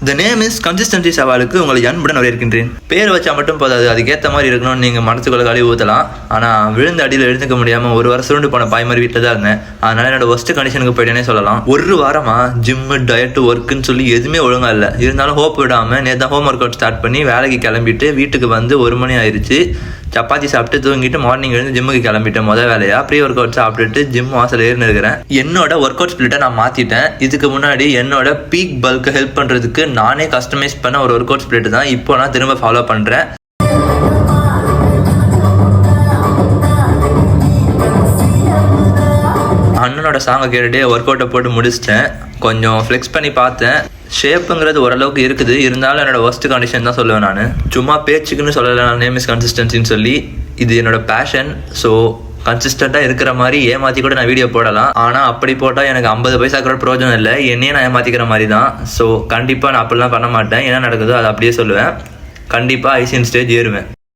The name is consistency சவாலுக்கு உங்களை அன்புடன் வரவேற்கின்றேன். பேர் வச்சா மட்டும் போதாது, அதுக்கேற்ற மாதிரி இருக்கணும்னு நீங்கள் மனசுக்குள்ள கழுவி ஊற்றலாம். ஆனால் விழுந்த அடியில் எழுந்துக்க முடியாமல் ஒரு வாரம் சுருண்டு போன பாய் மாதிரி வீட்டில் தான் இருந்தேன். அதனால் என்னோட ஒஸ்ட் கண்டிஷனுக்கு போயிட்டேனே சொல்லலாம். ஒரு வாரமாக ஜிம்மு டயட்டு ஒர்க்குன்னு சொல்லி எதுவுமே ஒழுங்காக இல்லை. இருந்தாலும் ஹோப் விடாமல் நேற்று ஹோம் ஒர்க் அவுட் ஸ்டார்ட் பண்ணி வேலைக்கு கிளம்பிட்டு வீட்டுக்கு வந்து 1 மணி ஆயிடுச்சு. சப்பாத்தி சாப்பிட்டு தூங்கிட்டு மார்னிங் எழுந்து ஜிம்முக்கு கிளம்பிட்டேன். முதல் வேலையா ப்ரீ ஒர்க் அவுட் சாப்பிட்டுட்டு ஜிம் வாசல் ஏறினு இருக்கிறேன். என்னோட ஒர்க் அவுட் ஸ்பிளிட்டை நான் மாற்றிட்டேன். இதுக்கு முன்னாடி என்னோட பீக் பல்க்கு ஹெல்ப் பண்ணுறதுக்கு நானே கஸ்டமைஸ் பண்ண ஒரு ஒர்க் அவுட் ஸ்பிளிட் தான் இப்போ நான் திரும்ப ஃபாலோ பண்ணுறேன். அண்ணனோட சாங்கை கேட்டுட்டு ஒர்க் அவுட்டை போட்டு முடிச்சிட்டேன். கொஞ்சம் ஃப்ளெக்ஸ் பண்ணி பார்த்தேன். ஷேப்புங்கிறது ஓரளவுக்கு இருக்குது. இருந்தாலும் என்னோட ஒர்ஸ்ட் கண்டிஷன் தான் சொல்லுவேன். நான் சும்மா பேச்சுக்குன்னு சொல்லலை. நேம் இஸ் கன்சிஸ்டன்சின்னு சொல்லி இது என்னோட பேஷன். ஸோ கன்சிஸ்டண்ட்டாக இருக்கிற மாதிரி ஏமாற்றி கூட நான் வீடியோ போடலாம். ஆனால் அப்படி போட்டால் எனக்கு 50 பைசா கூட பிரயோஜனம் இல்லை. என்னையே நான் ஏமாற்றிக்கிற மாதிரி தான். ஸோ கண்டிப்பாக நான் அப்படிலாம் பண்ண மாட்டேன். என்ன நடக்குதோ அதை அப்படியே சொல்லுவேன். கண்டிப்பாக ஐசிஎன் ஸ்டேஜ் ஏறுவேன்.